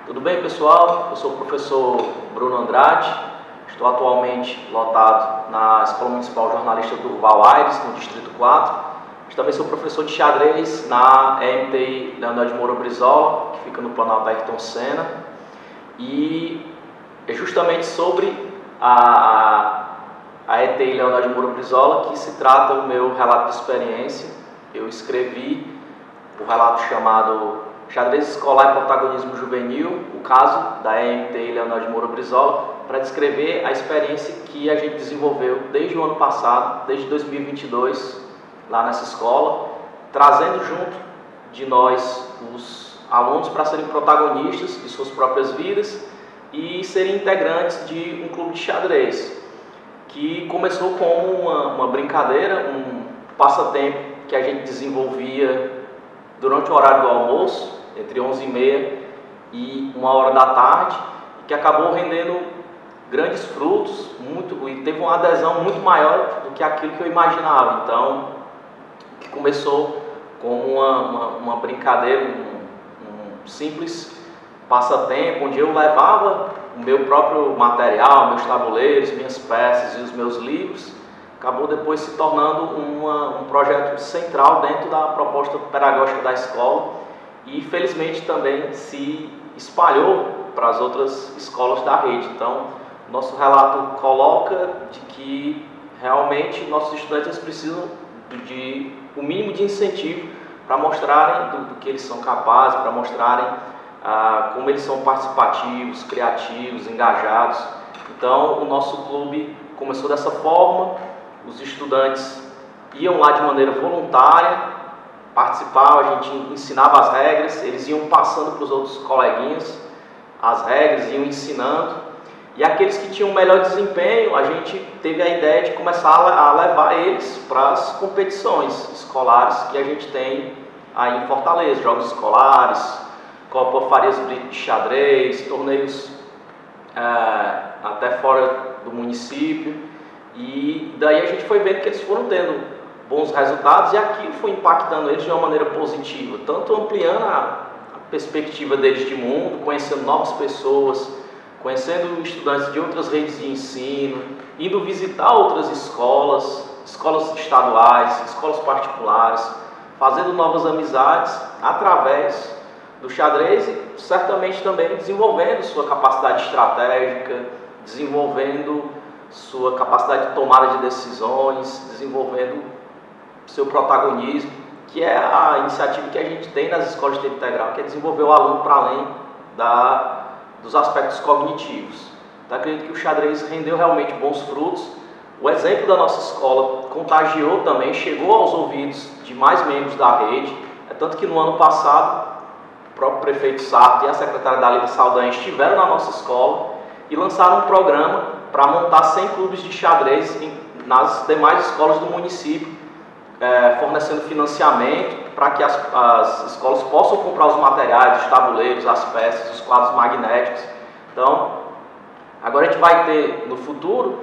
Tudo bem, pessoal? Eu sou o professor Bruno Andrade, estou atualmente lotado na Escola Municipal Jornalista Durval Aires, no Distrito 4. Também sou professor de xadrez na EMTI Leonel de Moura Brizola, que fica no Planalto Ayrton Senna. E é justamente sobre a ETI Leonel de Moura Brizola que se trata o meu relato de experiência. Eu escrevi o relato chamado Xadrez Escolar e Protagonismo Juvenil, o caso da EMTI Leonel de Moura Brizola, para descrever a experiência que a gente desenvolveu desde o ano passado, desde 2022, lá nessa escola, trazendo junto de nós os alunos para serem protagonistas de suas próprias vidas e serem integrantes de um clube de xadrez, que começou como uma brincadeira, um passatempo que a gente desenvolvia durante o horário do almoço, entre 11h30 e 1h da tarde, que acabou rendendo grandes frutos, e teve uma adesão muito maior do que aquilo que eu imaginava. Então, que começou como uma brincadeira, um simples passatempo, onde eu levava o meu próprio material, meus tabuleiros, minhas peças e os meus livros, acabou depois se tornando um projeto central dentro da proposta pedagógica da escola e felizmente também se espalhou para as outras escolas da rede. Então, nosso relato coloca de que realmente nossos estudantes precisam de o mínimo de incentivo para mostrarem do que eles são capazes, para mostrarem como eles são participativos, criativos, engajados. Então, o nosso clube começou dessa forma. Os estudantes iam lá de maneira voluntária, participavam, a gente ensinava as regras, eles iam passando para os outros coleguinhas as regras, iam ensinando. E aqueles que tinham melhor desempenho, a gente teve a ideia de começar a levar eles para as competições escolares que a gente tem aí em Fortaleza, jogos escolares, Copa Farias Brito de xadrez, torneios até fora do município. E daí a gente foi vendo que eles foram tendo bons resultados e aquilo foi impactando eles de uma maneira positiva, tanto ampliando a perspectiva deles de mundo, conhecendo novas pessoas, conhecendo estudantes de outras redes de ensino, indo visitar outras escolas estaduais, escolas particulares, fazendo novas amizades através do xadrez e certamente também desenvolvendo sua capacidade estratégica, desenvolvendo sua capacidade de tomada de decisões, desenvolvendo seu protagonismo, que é a iniciativa que a gente tem nas escolas de tempo integral, que é desenvolver o aluno para além dos aspectos cognitivos. Então, acredito que o xadrez rendeu realmente bons frutos. O exemplo da nossa escola contagiou também, chegou aos ouvidos de mais membros da rede, tanto que no ano passado o próprio prefeito Sarto e a secretária Dalila Saldanha estiveram na nossa escola e lançaram um programa para montar 100 clubes de xadrez nas demais escolas do município, fornecendo financiamento para que as escolas possam comprar os materiais, os tabuleiros, as peças, os quadros magnéticos. Então, agora a gente vai ter no futuro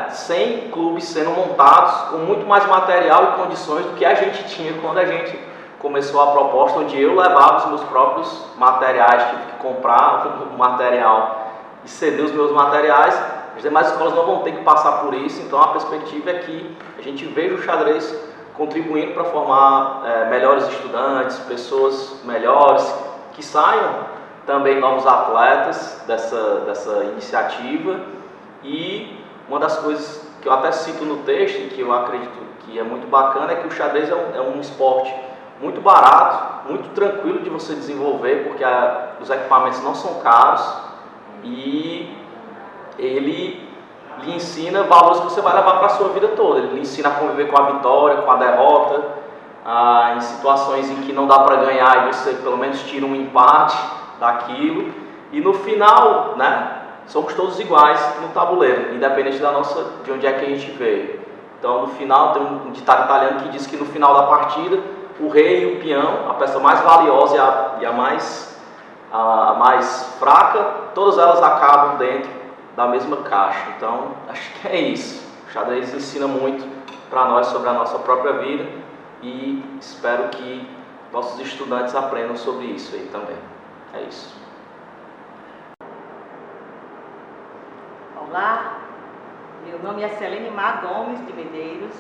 100 clubes sendo montados com muito mais material e condições do que a gente tinha quando a gente começou a proposta, onde eu levava os meus próprios materiais, tive que comprar o material e ceder os meus materiais. As demais escolas não vão ter que passar por isso, então a perspectiva é que a gente veja o xadrez contribuindo para formar melhores estudantes, pessoas melhores, que saiam também novos atletas dessa iniciativa. E uma das coisas que eu até cito no texto, e que eu acredito que é muito bacana, é que o xadrez é um esporte muito barato, muito tranquilo de você desenvolver, porque os equipamentos não são caros e ele lhe ensina valores que você vai levar para a sua vida toda. Ele lhe ensina a conviver com a vitória, com a derrota, em situações em que não dá para ganhar e você pelo menos tira um empate daquilo. E no final, somos todos iguais no tabuleiro, independente de onde é que a gente veio. Então, no final, tem um ditado italiano que diz que no final da partida, o rei e o peão, a peça mais valiosa e a mais fraca, todas elas acabam dentro da mesma caixa. Então, acho que é isso. O xadrez ensina muito para nós sobre a nossa própria vida e espero que nossos estudantes aprendam sobre isso aí também. É isso. Olá, meu nome é Celene Mar Gomes de Medeiros,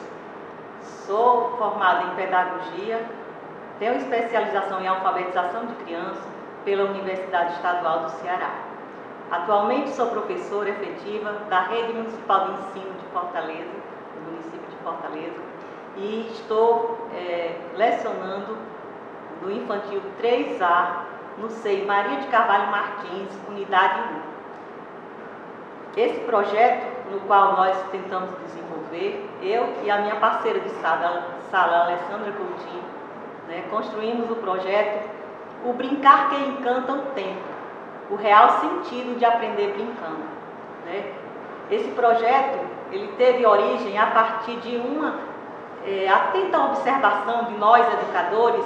sou formada em Pedagogia, tenho especialização em Alfabetização de Crianças pela Universidade Estadual do Ceará. Atualmente sou professora efetiva da Rede Municipal de Ensino de Fortaleza, do município de Fortaleza, e estou lecionando no Infantil 3A, no SEI Maria de Carvalho Martins, Unidade 1. Esse projeto, no qual nós tentamos desenvolver, eu e a minha parceira de sala Alessandra Coutinho, construímos o projeto O Brincar que Encanta o Tempo, o real sentido de aprender brincando. Esse projeto ele teve origem a partir de uma atenta observação de nós educadores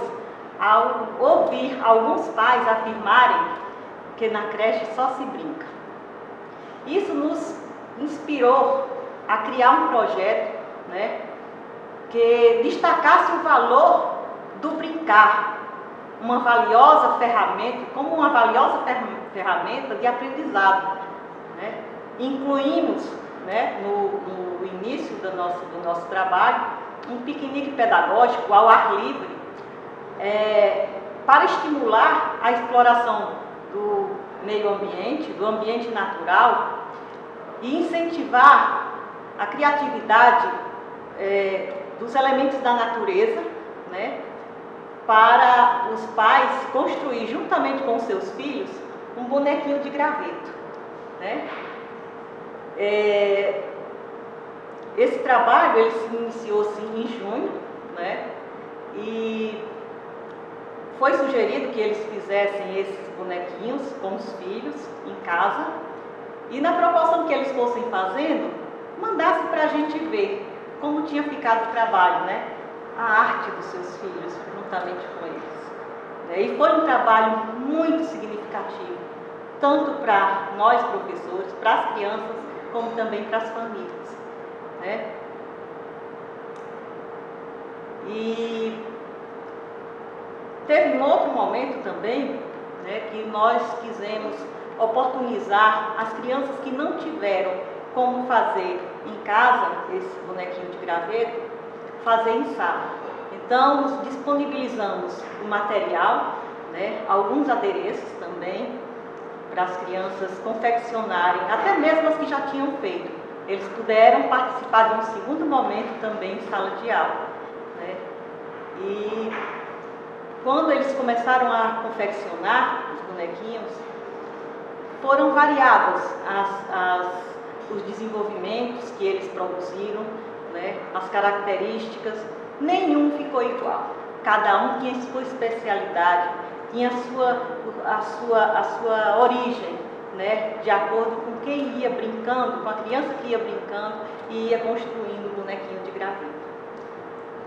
ao ouvir alguns pais afirmarem que na creche só se brinca. Isso nos inspirou a criar um projeto que destacasse o valor do brincar, uma valiosa ferramenta, como uma valiosa ferramenta de aprendizado. Incluímos no início do nosso trabalho um piquenique pedagógico ao ar livre, para estimular a exploração do meio ambiente, do ambiente natural e incentivar a criatividade dos elementos da natureza, para os pais construir juntamente com seus filhos um bonequinho de graveto. Esse trabalho ele se iniciou em junho, e foi sugerido que eles fizessem esses bonequinhos com os filhos em casa e na proporção que eles fossem fazendo, mandasse para a gente ver como tinha ficado o trabalho, a arte dos seus filhos juntamente com eles. E foi um trabalho muito significativo, tanto para nós professores, para as crianças, como também para as famílias. E teve um outro momento também, que nós quisemos oportunizar as crianças que não tiveram como fazer em casa esse bonequinho de graveto, fazer em sala. Então, nós disponibilizamos o material, alguns adereços também, para as crianças confeccionarem, até mesmo as que já tinham feito. Eles puderam participar de um segundo momento também em sala de aula. E quando eles começaram a confeccionar os bonequinhos, foram variados os desenvolvimentos que eles produziram, as características, nenhum ficou igual. Cada um tinha sua especialidade, tinha a sua origem, de acordo com quem ia brincando, com a criança que ia brincando e ia construindo o bonequinho de graveto.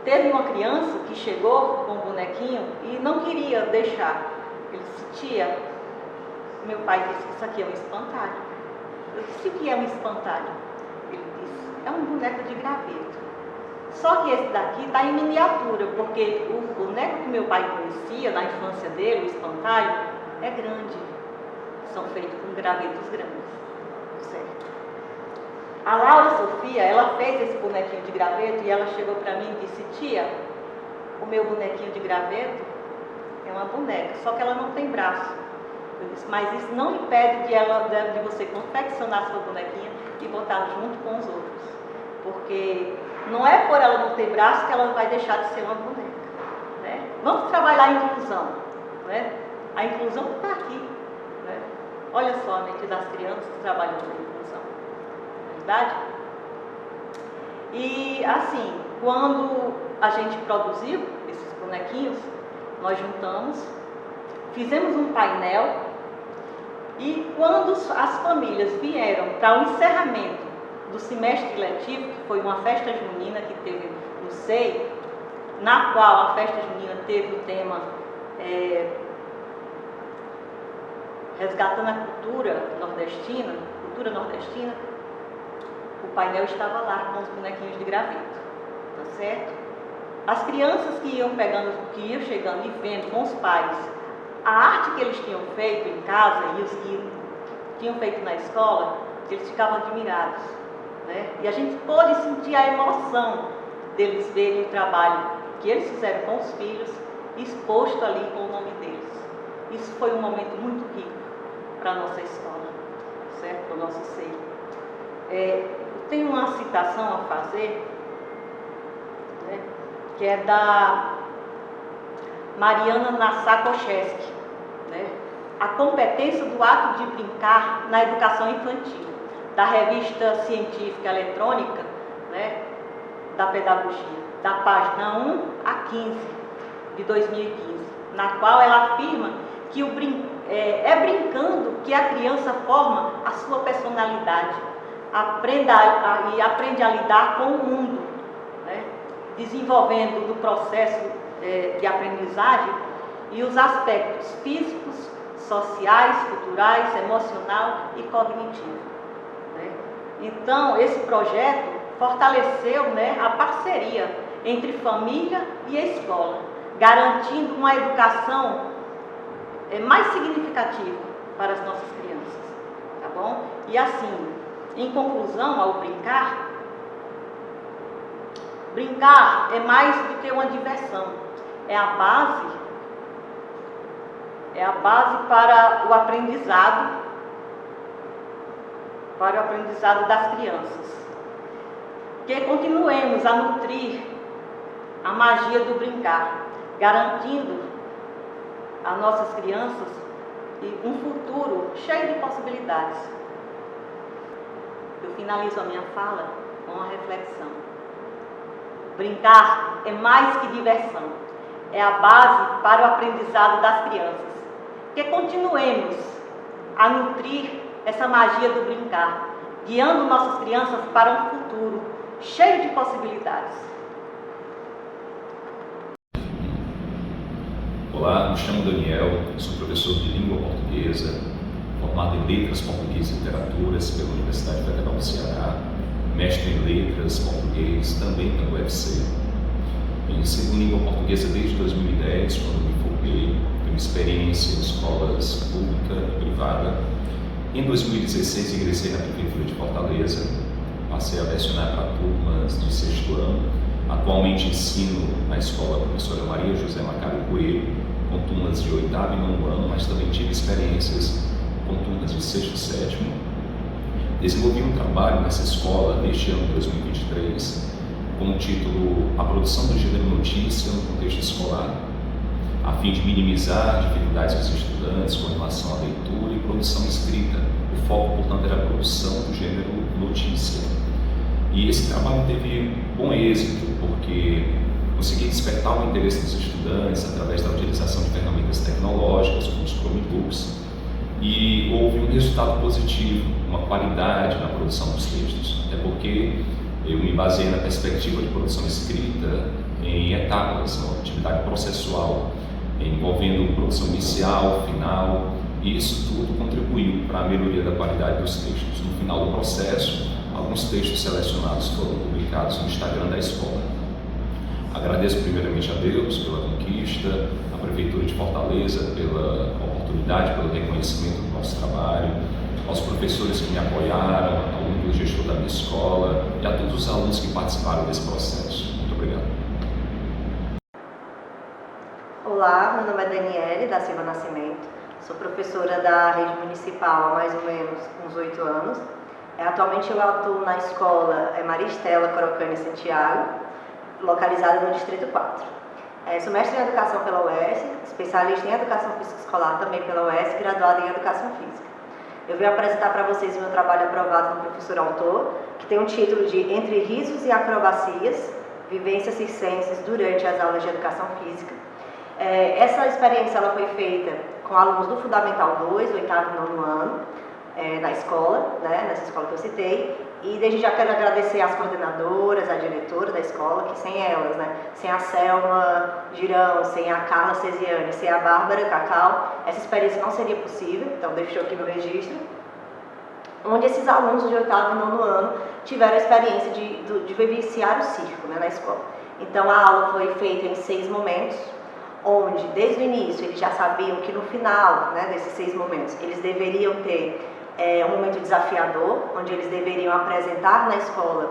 Teve uma criança que chegou com o bonequinho e não queria deixar. Ele disse: tia, meu pai disse que isso aqui é um espantalho. Eu disse: o que é um espantalho? Ele disse: é um boneco de graveto. Só que esse daqui está em miniatura, porque o boneco que meu pai conhecia na infância dele, o espantalho, é grande. São feitos com gravetos grandes. Certo? A Laura Sofia, ela fez esse bonequinho de graveto e ela chegou para mim e disse: tia, o meu bonequinho de graveto é uma boneca, só que ela não tem braço. Eu disse: mas isso não impede de você confeccionar sua bonequinha e botar junto com os outros. Porque não é por ela não ter braço que ela vai deixar de ser uma boneca. Vamos trabalhar a inclusão. A inclusão está aqui. Olha só a mente das crianças trabalhando a inclusão. Verdade? E assim, quando a gente produziu esses bonequinhos, nós juntamos, fizemos um painel e quando as famílias vieram para o encerramento do semestre letivo, que foi uma festa junina que teve no SEI, na qual a festa junina teve o tema Resgatando a cultura nordestina, o painel estava lá com os bonequinhos de graveto, tá certo? As crianças que iam chegando e vendo com os pais a arte que eles tinham feito em casa e os que tinham feito na escola, que eles ficavam admirados, né? E a gente pôde sentir a emoção deles verem o trabalho que eles fizeram com os filhos exposto ali com o nome deles. Isso foi um momento muito rico para a nossa escola, certo? Para o nosso ser. Tem uma citação a fazer, né, que é da Mariana Nassakocheski, né? A competência do ato de brincar na educação infantil, da revista científica eletrônica, né, da pedagogia, da página 1 a 15 de 2015, na qual ela afirma que é brincando que a criança forma a sua personalidade, aprende a lidar com o mundo, né, desenvolvendo no processo de aprendizagem e os aspectos físicos, sociais, culturais, emocional e cognitivo, né? Então, esse projeto fortaleceu, né, a parceria entre família e escola, garantindo uma educação mais significativa para as nossas crianças, tá bom? E assim, em conclusão, ao brincar é mais do que uma diversão, é a base para o aprendizado das crianças. Que continuemos a nutrir a magia do brincar, garantindo a nossas crianças um futuro cheio de possibilidades. Eu finalizo a minha fala com uma reflexão. Brincar é mais que diversão, é a base para o aprendizado das crianças. Que continuemos a nutrir essa magia do brincar, guiando nossas crianças para um futuro cheio de possibilidades. Olá, me chamo Daniel, sou professor de língua portuguesa, formado em Letras Português e Literaturas pela Universidade Federal do Ceará, mestre em Letras Português também pelo UFC. Eu ensino língua portuguesa desde 2010, quando me formei, tenho experiência em escolas pública e privada. Em 2016 ingressei na Prefeitura de Fortaleza, passei a lecionar para turmas de 6º ano. Atualmente ensino na escola Professora Maria José Macário Coelho, com turmas de 8º e 9º ano, mas também tive experiências com turmas de 6º e 7º. Desenvolvi um trabalho nessa escola neste ano de 2023 com o título A Produção do Gênero Notícia no Contexto Escolar, a fim de minimizar dificuldades dos estudantes com relação à leitura e produção escrita. O foco, portanto, era a produção do gênero notícia. E esse trabalho teve bom êxito, porque consegui despertar o interesse dos estudantes através da utilização de ferramentas tecnológicas, como os Chromebooks, e houve um resultado positivo, uma qualidade na produção dos textos, até porque eu me baseei na perspectiva de produção escrita em etapas, uma atividade processual, envolvendo produção inicial, final, e isso tudo contribuiu para a melhoria da qualidade dos textos. No final do processo, alguns textos selecionados foram publicados no Instagram da escola. Agradeço primeiramente a Deus pela conquista, a Prefeitura de Fortaleza pela oportunidade, pelo reconhecimento do nosso trabalho, aos professores que me apoiaram, ao único gestor da minha escola e a todos os alunos que participaram desse processo. Muito obrigado. Olá, meu nome é Daniele da Silva Nascimento, sou professora da rede municipal há mais ou menos uns 8 anos. Atualmente eu atuo na escola Maria Estela Corocani Santiago, localizada no Distrito 4. Sou mestre em Educação pela UES, especialista em Educação Física Escolar também pela UES, graduada em Educação Física. Eu venho apresentar para vocês o meu trabalho aprovado no professor autor, que tem um título de Entre Risos e Acrobacias, Vivências Circenses durante as aulas de Educação Física. Essa experiência ela foi feita com alunos do Fundamental 2, 8º e 9º ano, na escola, né, nessa escola que eu citei, e desde já quero agradecer às coordenadoras, à diretora da escola, que sem elas, né, sem a Selma Girão, sem a Carla Cesiane, sem a Bárbara Cacau, essa experiência não seria possível, então deixo aqui meu registro, onde esses alunos de 8º e 9º ano tiveram a experiência de vivenciar o circo, né, na escola. Então a aula foi feita em 6 momentos, onde desde o início eles já sabiam que no final, né, desses 6 momentos eles deveriam ter um momento desafiador, onde eles deveriam apresentar na escola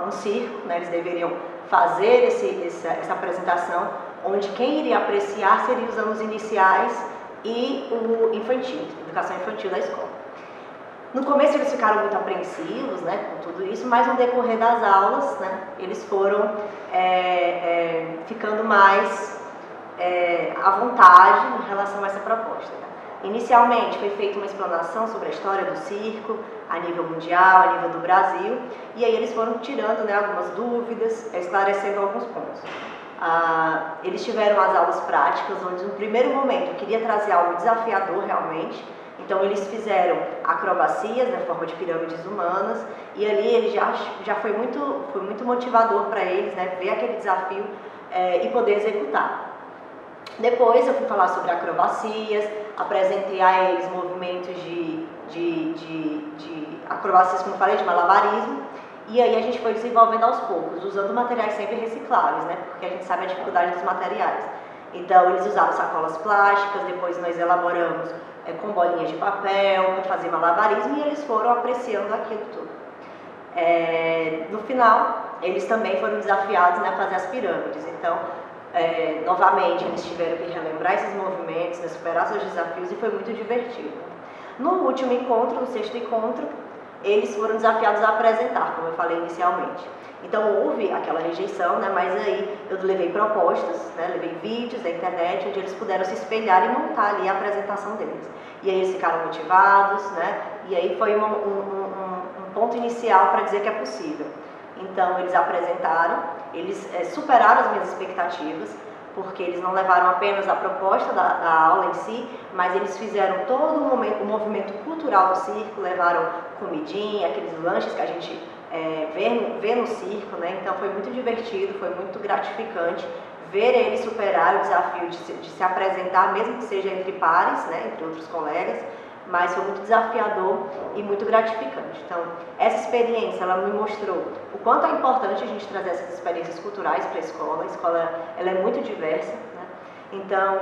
um circo, né? Eles deveriam fazer essa apresentação, onde quem iria apreciar seriam os anos iniciais e o infantil, educação infantil da escola. No começo eles ficaram muito apreensivos, né, com tudo isso, mas no decorrer das aulas, né, eles foram ficando mais à vontade em relação a essa proposta. Né? Inicialmente foi feita uma explanação sobre a história do circo, a nível mundial, a nível do Brasil, e aí eles foram tirando, né, algumas dúvidas, esclarecendo alguns pontos. Eles tiveram as aulas práticas, onde no primeiro momento eu queria trazer algo desafiador realmente, então eles fizeram acrobacias na forma de pirâmides humanas, e ali ele já foi muito motivador para eles, né, ver aquele desafio e poder executar. Depois eu fui falar sobre acrobacias, apresentei a eles movimentos de acrobacias, como eu falei, de malabarismo, e aí a gente foi desenvolvendo aos poucos, usando materiais sempre recicláveis, né, porque a gente sabe a dificuldade dos materiais. Então eles usaram sacolas plásticas, depois nós elaboramos com bolinhas de papel para fazer malabarismo, e eles foram apreciando aquilo tudo. No final, eles também foram desafiados, né, a fazer as pirâmides. Então, novamente, eles tiveram que relembrar esses movimentos, né, superar seus desafios, e foi muito divertido. No último encontro, no sexto encontro, eles foram desafiados a apresentar, como eu falei inicialmente. Então houve aquela rejeição, né, mas aí eu levei propostas, né, levei vídeos da internet, onde eles puderam se espelhar e montar ali a apresentação deles. E aí eles ficaram motivados, né, e aí foi um ponto inicial para dizer que é possível. Então eles apresentaram, eles superaram as minhas expectativas, porque eles não levaram apenas a proposta da aula em si, mas eles fizeram todo o movimento cultural do circo, levaram comidinha, aqueles lanches que a gente vê no circo, né? Então foi muito divertido, foi muito gratificante ver eles superar o desafio de se apresentar, mesmo que seja entre pares, né? Entre outros colegas, mas foi muito desafiador e muito gratificante. Então, essa experiência, ela me mostrou o quanto é importante a gente trazer essas experiências culturais para a escola ela é muito diversa, né? Então,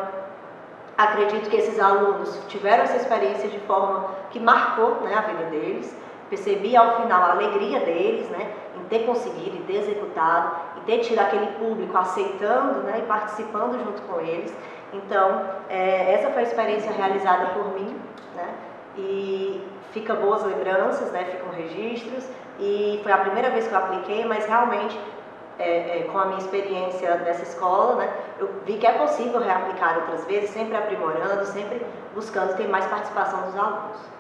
acredito que esses alunos tiveram essa experiência de forma que marcou, né, a vida deles. Percebi ao final a alegria deles, né, em ter conseguido, em ter executado, em ter tido aquele público aceitando, né, e participando junto com eles. Então, essa foi a experiência realizada por mim, né, e fica boas lembranças, né, ficam registros, e foi a primeira vez que eu apliquei, mas realmente, com a minha experiência nessa escola, né, eu vi que é possível reaplicar outras vezes, sempre aprimorando, sempre buscando ter mais participação dos alunos.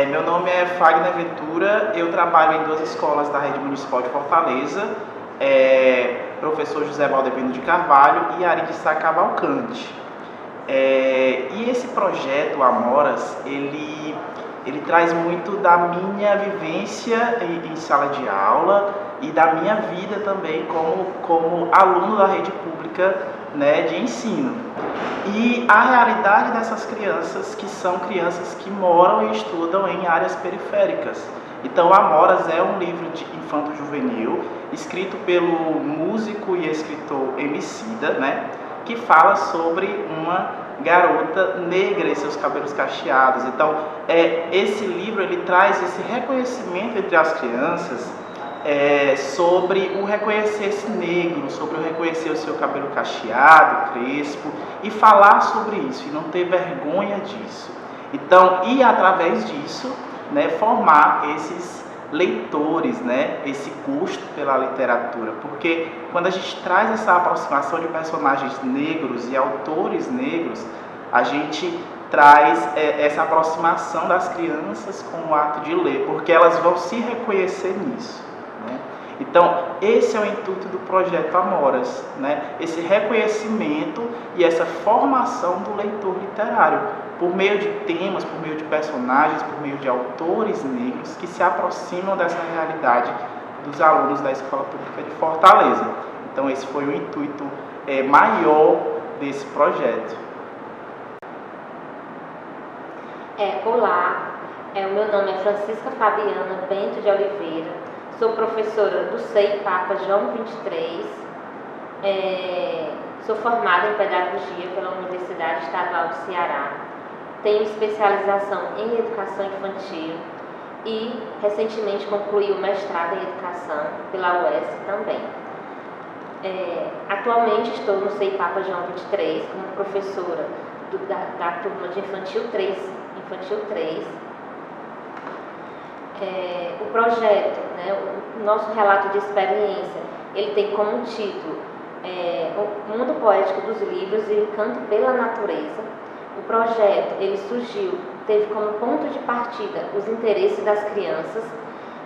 Meu nome é Fagner Ventura, eu trabalho em 2 escolas da Rede Municipal de Fortaleza, professor José Valdevino de Carvalho e Ari de Sá Cavalcante. E esse projeto Amoras, ele traz muito da minha vivência em sala de aula e da minha vida também como aluno da rede pública, né, de ensino. E a realidade dessas crianças, que são crianças que moram e estudam em áreas periféricas. Então, Amoras é um livro de infanto-juvenil, escrito pelo músico e escritor Emicida, né, que fala sobre uma garota negra e seus cabelos cacheados. Então, esse livro ele traz esse reconhecimento entre as crianças sobre o reconhecer-se negro, sobre o reconhecer o seu cabelo cacheado, crespo, e falar sobre isso, e não ter vergonha disso. Então, e através disso, né, formar esses leitores, né, esse gosto pela literatura, porque quando a gente traz essa aproximação de personagens negros e autores negros, a gente traz essa aproximação das crianças com o ato de ler, porque elas vão se reconhecer nisso, né? Então, esse é o intuito do projeto Amoras, né? Esse reconhecimento e essa formação do leitor literário, por meio de temas, por meio de personagens, por meio de autores negros que se aproximam dessa realidade dos alunos da Escola Pública de Fortaleza. Então, esse foi o intuito maior desse projeto. Olá, o meu nome é Francisca Fabiana Bento de Oliveira, sou professora do CEI Papa João 23, Sou formada em Pedagogia pela Universidade Estadual do Ceará. Tenho especialização em Educação Infantil e recentemente concluí o mestrado em Educação pela UES também. Atualmente estou no CEIPAPA João 23 como professora da turma de Infantil 3. O projeto, o nosso relato de experiência, ele tem como título O Mundo Poético dos Livros e o Canto pela Natureza. O projeto, ele teve como ponto de partida os interesses das crianças,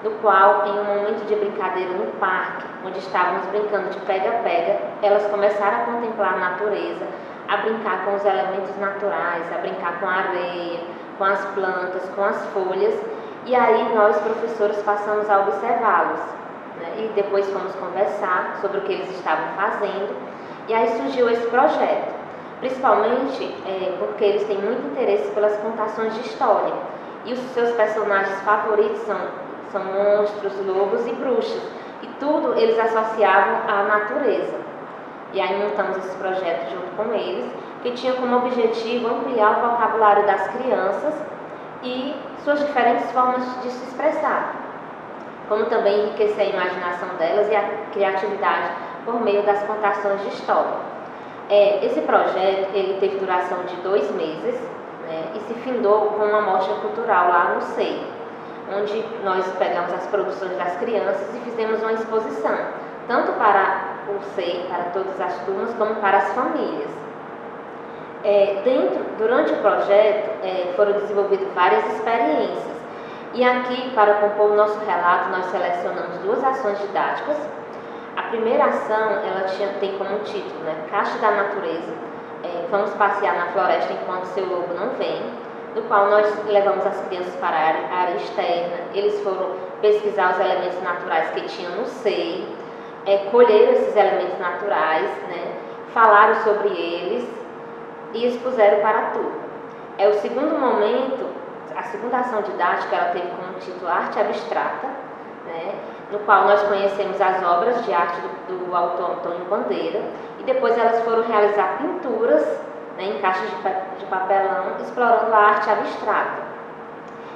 no qual, em um momento de brincadeira no parque, onde estávamos brincando de pega-pega, elas começaram a contemplar a natureza, a brincar com os elementos naturais, a brincar com a areia, com as plantas, com as folhas, e aí nós, professores, passamos a observá-los, e depois fomos conversar sobre o que eles estavam fazendo, e aí surgiu esse projeto, principalmente porque eles têm muito interesse pelas contações de história, e os seus personagens favoritos são monstros, lobos e bruxas, e tudo eles associavam à natureza. E aí montamos esse projeto junto com eles, que tinha como objetivo ampliar o vocabulário das crianças e suas diferentes formas de se expressar, como também enriquecer a imaginação delas e a criatividade por meio das contações de história. Esse projeto ele teve duração de 2 meses, e se findou com uma mostra cultural lá no SEI, onde nós pegamos as produções das crianças e fizemos uma exposição, tanto para o SEI, para todas as turmas, como para as famílias. Durante o projeto, foram desenvolvidas várias experiências, e aqui, para compor o nosso relato, nós selecionamos 2 ações didáticas. A primeira ação, ela tem como título, Caixa da Natureza, vamos passear na floresta enquanto seu lobo não vem, no qual nós levamos as crianças para a área externa, eles foram pesquisar os elementos naturais que tinham no SEI, colheram esses elementos naturais, falaram sobre eles e expuseram para a turma. O segundo momento, a segunda ação didática, ela teve como título Arte Abstrata, no qual nós conhecemos as obras de arte do autor Antônio Bandeira, e depois elas foram realizar pinturas em caixas de papelão, explorando a arte abstrata.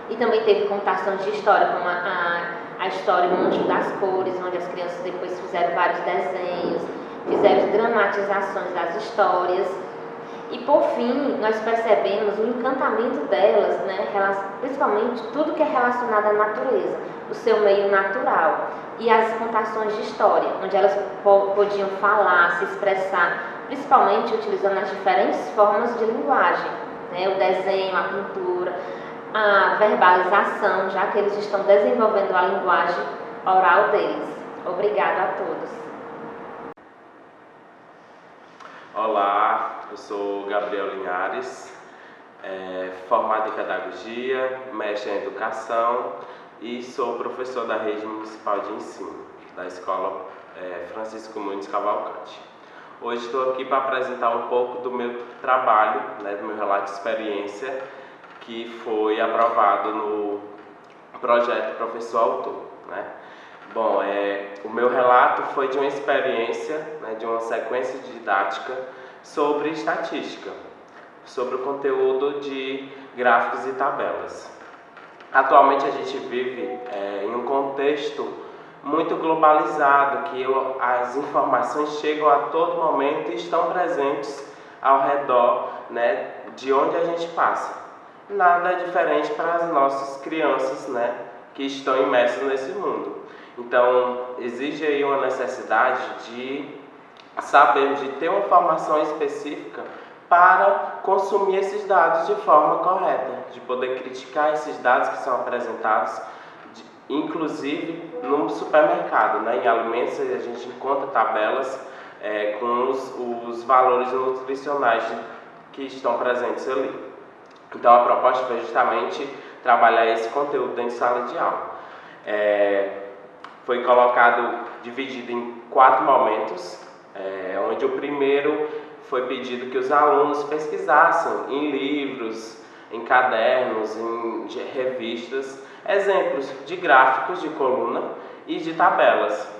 E também teve contações de história, como a história Monstro das Cores, onde as crianças depois fizeram vários desenhos, fizeram dramatizações das histórias. E por fim, nós percebemos o encantamento delas, principalmente tudo que é relacionado à natureza, o seu meio natural, e as contações de história, onde elas podiam falar, se expressar, principalmente utilizando as diferentes formas de linguagem, o desenho, a pintura, a verbalização, já que eles estão desenvolvendo a linguagem oral deles. Obrigada a todos. Olá, eu sou Gabriel Linhares, formado em Pedagogia, mestre em Educação e sou professor da Rede Municipal de Ensino, da Escola Francisco Muniz Cavalcante. Hoje estou aqui para apresentar um pouco do meu trabalho, do meu relato de experiência, que foi aprovado no projeto Professor Autor. Bom, o meu relato foi de uma experiência, de uma sequência didática sobre estatística, sobre o conteúdo de gráficos e tabelas. Atualmente a gente vive em um contexto muito globalizado, que as informações chegam a todo momento e estão presentes ao redor, de onde a gente passa. Nada é diferente para as nossas crianças, que estão imersas nesse mundo. Então, exige aí uma necessidade de saber, de ter uma formação específica para consumir esses dados de forma correta, de poder criticar esses dados que são apresentados, inclusive no supermercado. Em alimentos a gente encontra tabelas com os valores nutricionais que estão presentes ali. Então, a proposta foi justamente trabalhar esse conteúdo dentro de sala de aula. Foi dividido em 4 momentos, onde o primeiro foi pedido que os alunos pesquisassem em livros, em cadernos, em revistas, exemplos de gráficos de coluna e de tabelas.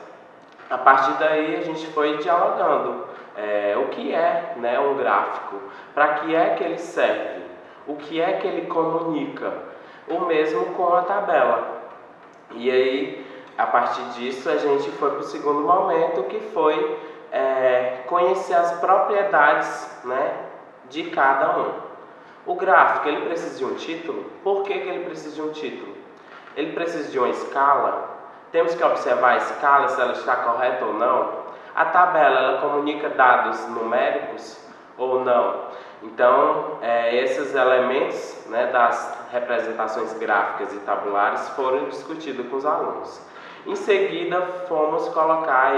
A partir daí a gente foi dialogando o que que é, né, um gráfico, para que é que ele serve, o que é que ele comunica, o mesmo com a tabela. E aí, a partir disso, a gente foi para o segundo momento, que foi conhecer as propriedades, né, de cada um. O gráfico, ele precisa de um título? Por que ele precisa de um título? Ele precisa de uma escala? Temos que observar a escala, se ela está correta ou não. A tabela, ela comunica dados numéricos ou não? Então, esses elementos, né, das representações gráficas e tabulares foram discutidos com os alunos. Em seguida, fomos colocar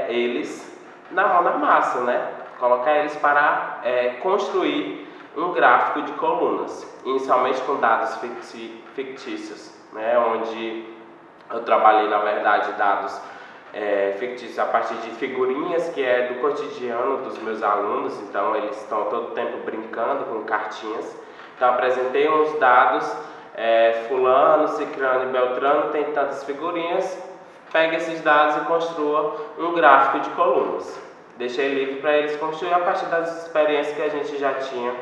eles na mão da massa, né? Colocar eles para construir um gráfico de colunas, inicialmente com dados fictícios, né? Onde eu trabalhei, na verdade, dados fictícios a partir de figurinhas que é do cotidiano dos meus alunos, então eles estão todo o tempo brincando com cartinhas. Então apresentei uns dados, fulano, cicrano e beltrano tem tantas figurinhas, pega esses dados e construa um gráfico de colunas. Deixei livre para eles construir a partir das experiências que a gente já tinha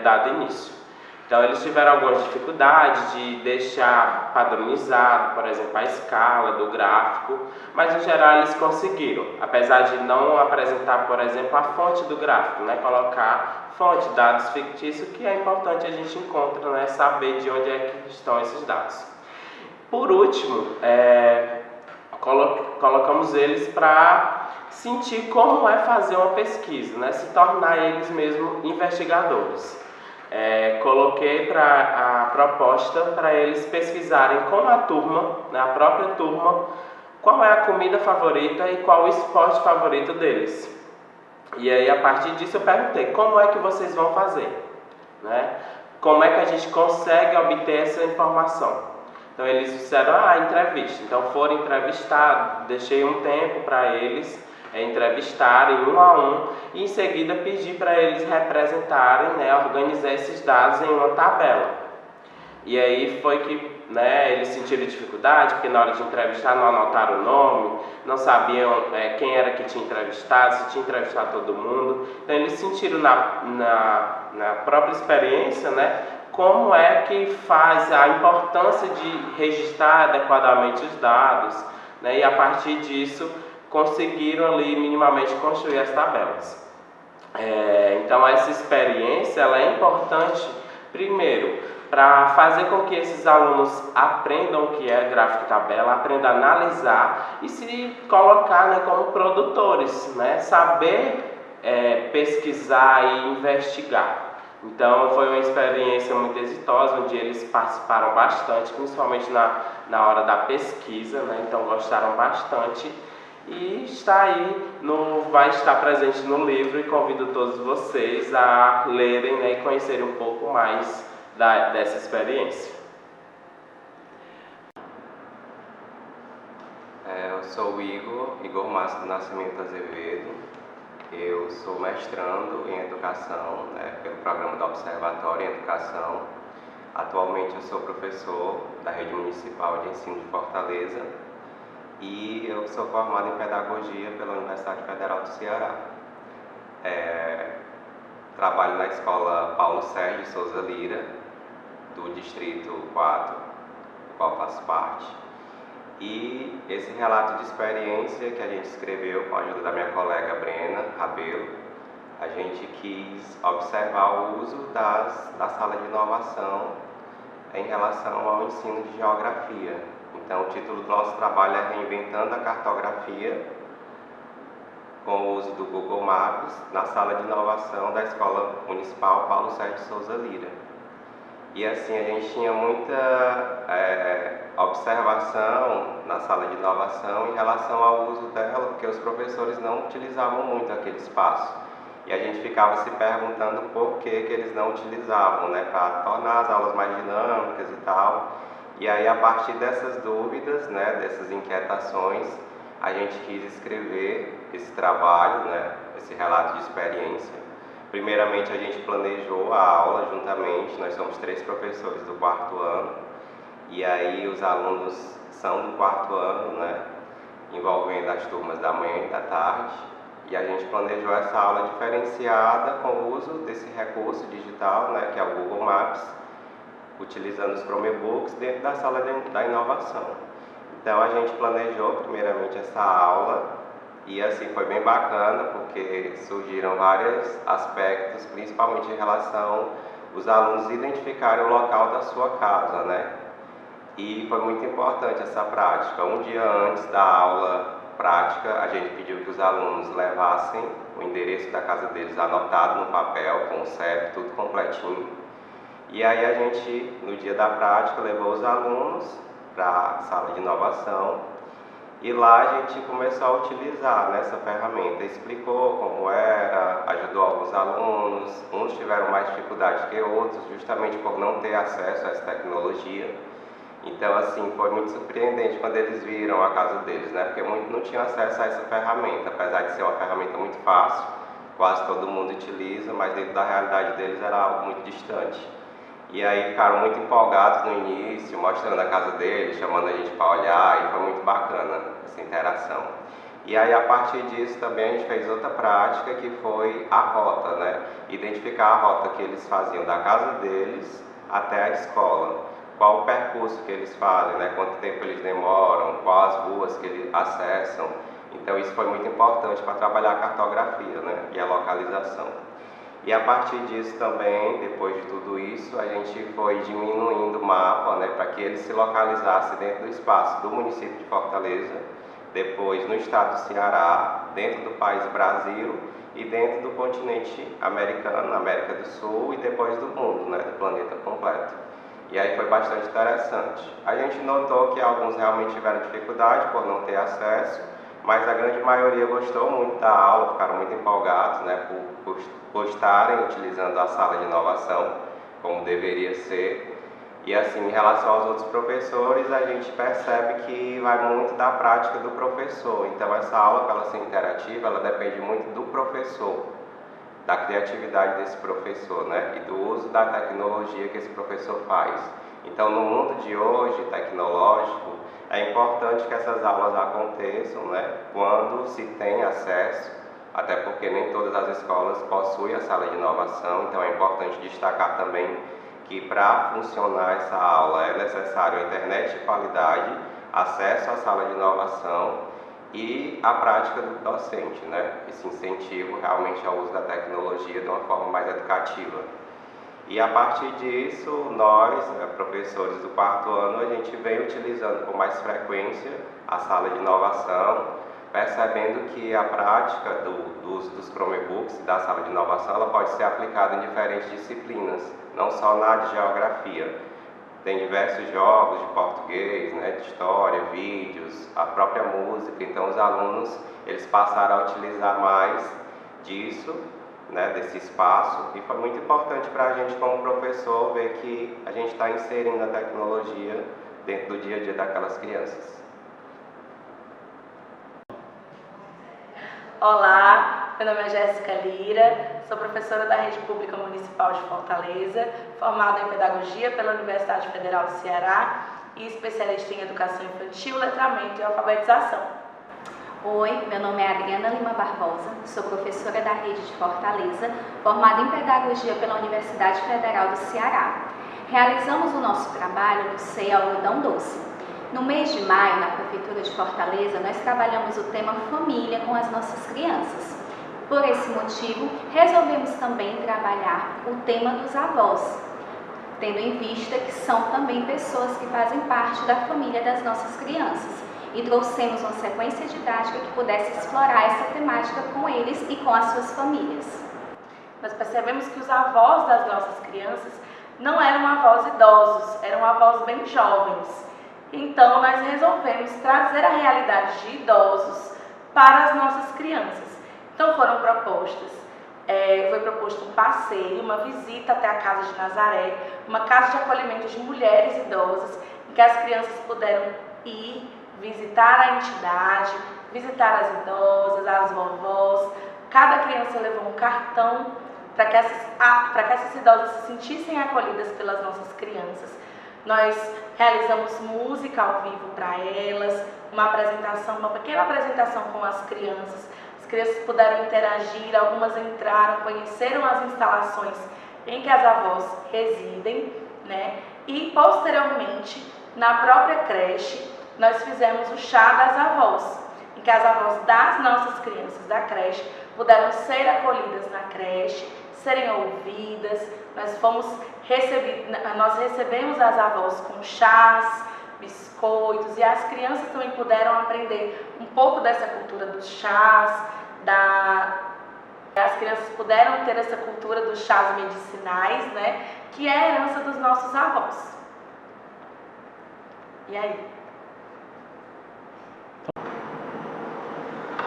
dado início. Então eles tiveram algumas dificuldades de deixar padronizado, por exemplo, a escala do gráfico, mas em geral eles conseguiram, apesar de não apresentar, por exemplo, a fonte do gráfico, né? Colocar fonte, dados fictícios, que é importante a gente encontrar, né? Saber de onde é que estão esses dados. Por último, colocamos eles para sentir como é fazer uma pesquisa, né? Se tornar eles mesmos investigadores. Coloquei a proposta para eles pesquisarem com a turma, né, a própria turma, qual é a comida favorita e qual o esporte favorito deles. E aí, a partir disso, eu perguntei, como é que vocês vão fazer? Né? Como é que a gente consegue obter essa informação? Então, eles disseram, entrevista. Então, foram entrevistados, deixei um tempo para eles entrevistarem um a um e em seguida pedir para eles representarem, né, organizar esses dados em uma tabela. E aí foi que, né, eles sentiram dificuldade, porque na hora de entrevistar não anotaram o nome, não sabiam quem era que tinha entrevistado, se tinha entrevistado todo mundo. Então eles sentiram na própria experiência, né, como é que faz a importância de registrar adequadamente os dados, né, e a partir disso conseguiram ali minimamente construir as tabelas. Então essa experiência ela é importante, primeiro, para fazer com que esses alunos aprendam o que é gráfico e tabela, aprendam a analisar e se colocar, né, como produtores, né, saber pesquisar e investigar. Então foi uma experiência muito exitosa, onde eles participaram bastante, principalmente na hora da pesquisa, né, então gostaram bastante. E está aí, vai estar presente no livro e convido todos vocês a lerem, né, e conhecerem um pouco mais dessa experiência. Eu sou o Igor Márcio do Nascimento Azevedo. Eu sou mestrando em Educação, né, pelo programa do Observatório em Educação. Atualmente eu sou professor da Rede Municipal de Ensino de Fortaleza. E eu sou formado em Pedagogia pela Universidade Federal do Ceará. Trabalho na Escola Paulo Sérgio de Souza Lira, do Distrito 4, do qual faço parte. E esse relato de experiência que a gente escreveu com a ajuda da minha colega Brena Rabelo, a gente quis observar o uso da sala de inovação em relação ao ensino de geografia. Então, o título do nosso trabalho é Reinventando a Cartografia com o uso do Google Maps na sala de inovação da Escola Municipal Paulo Sérgio de Souza Lira. E assim, a gente tinha muita observação na sala de inovação em relação ao uso dela, porque os professores não utilizavam muito aquele espaço. E a gente ficava se perguntando por que eles não utilizavam, né, para tornar as aulas mais dinâmicas e tal. E aí, a partir dessas dúvidas, né, dessas inquietações, a gente quis escrever esse trabalho, né, esse relato de experiência. Primeiramente, a gente planejou a aula juntamente, nós somos 3 professores do 4º ano, e aí os alunos são do 4º ano, né, envolvendo as turmas da manhã e da tarde, E a gente planejou essa aula diferenciada com o uso desse recurso digital, né, que é o Google Maps, utilizando os Chromebooks dentro da sala da inovação. Então a gente planejou primeiramente essa aula e assim foi bem bacana porque surgiram vários aspectos, principalmente em relação aos alunos identificarem o local da sua casa, né? E foi muito importante essa prática. Um dia antes da aula prática, a gente pediu que os alunos levassem o endereço da casa deles anotado no papel, com o CEP, tudo completinho. E aí a gente, no dia da prática, levou os alunos para a sala de inovação e lá a gente começou a utilizar essa ferramenta. Explicou como era, ajudou alguns alunos, uns tiveram mais dificuldade que outros, justamente por não ter acesso a essa tecnologia. Então, assim, foi muito surpreendente quando eles viram a casa deles, né? Porque muitos não tinham acesso a essa ferramenta, apesar de ser uma ferramenta muito fácil, quase todo mundo utiliza, mas dentro da realidade deles era algo muito distante. E aí ficaram muito empolgados no início, mostrando a casa deles, chamando a gente para olhar, e foi muito bacana essa interação. E aí, a partir disso, também a gente fez outra prática, que foi a rota, né? Identificar a rota que eles faziam da casa deles até a escola. Qual o percurso que eles fazem, né? Quanto tempo eles demoram, quais ruas que eles acessam. Então isso foi muito importante para trabalhar a cartografia, né? E a localização. E a partir disso também, depois de tudo isso, a gente foi diminuindo o mapa, né? Para que ele se localizasse dentro do espaço do município de Fortaleza, depois no estado do Ceará, dentro do país Brasil e dentro do continente americano, América do Sul e depois do mundo, né? Do planeta completo. E aí foi bastante interessante. A gente notou que alguns realmente tiveram dificuldade por não ter acesso, mas a grande maioria gostou muito da aula, ficaram muito empolgados, né, por estarem utilizando a sala de inovação como deveria ser. E assim, em relação aos outros professores, a gente percebe que vai muito da prática do professor. Então essa aula, para ela ser interativa, ela depende muito do professor, da criatividade desse professor, né? E do uso da tecnologia que esse professor faz. Então, no mundo de hoje, tecnológico, é importante que essas aulas aconteçam, né? Quando se tem acesso, até porque nem todas as escolas possuem a sala de inovação, então é importante destacar também que para funcionar essa aula é necessário a internet de qualidade, acesso à sala de inovação e a prática do docente, né? Esse incentivo realmente ao uso da tecnologia de uma forma mais educativa. E a partir disso, nós, professores do 4º ano, a gente vem utilizando com mais frequência a sala de inovação, percebendo que a prática do uso dos Chromebooks da sala de inovação ela pode ser aplicada em diferentes disciplinas, não só na de geografia. Tem diversos jogos de português, né, de história, vídeos, a própria música. Então os alunos eles passaram a utilizar mais disso, né, desse espaço. E foi muito importante para a gente como professor ver que a gente está inserindo a tecnologia dentro do dia a dia daquelas crianças. Olá, meu nome é Jéssica Lira, sou professora da Rede Pública Municipal de Fortaleza, formada em Pedagogia pela Universidade Federal do Ceará e especialista em Educação Infantil, Letramento e Alfabetização. Oi, meu nome é Adriana Lima Barbosa, sou professora da Rede de Fortaleza, formada em Pedagogia pela Universidade Federal do Ceará. Realizamos o nosso trabalho no CEA Algodão Doce. No mês de maio, na Prefeitura de Fortaleza, nós trabalhamos o tema família com as nossas crianças. Por esse motivo, resolvemos também trabalhar o tema dos avós, tendo em vista que são também pessoas que fazem parte da família das nossas crianças. E trouxemos uma sequência didática que pudesse explorar essa temática com eles e com as suas famílias. Nós percebemos que os avós das nossas crianças não eram avós idosos, eram avós bem jovens. Então, nós resolvemos trazer a realidade de idosos para as nossas crianças. Então, foi proposto um passeio, uma visita até a Casa de Nazaré, uma casa de acolhimento de mulheres idosas, em que as crianças puderam ir, visitar a entidade, visitar as idosas, as vovós. Cada criança levou um cartão para que essas idosas se sentissem acolhidas pelas nossas crianças. Nós realizamos música ao vivo para elas, uma pequena apresentação com as crianças. As crianças puderam interagir, algumas entraram, conheceram as instalações em que as avós residem, né? E posteriormente, na própria creche, nós fizemos o chá das avós, em que as avós das nossas crianças da creche puderam ser acolhidas na creche, serem ouvidas. Nós recebemos as avós com chás, biscoitos, e as crianças também puderam aprender um pouco dessa cultura dos chás, as crianças puderam ter essa cultura dos chás medicinais, né, que é a herança dos nossos avós. E aí?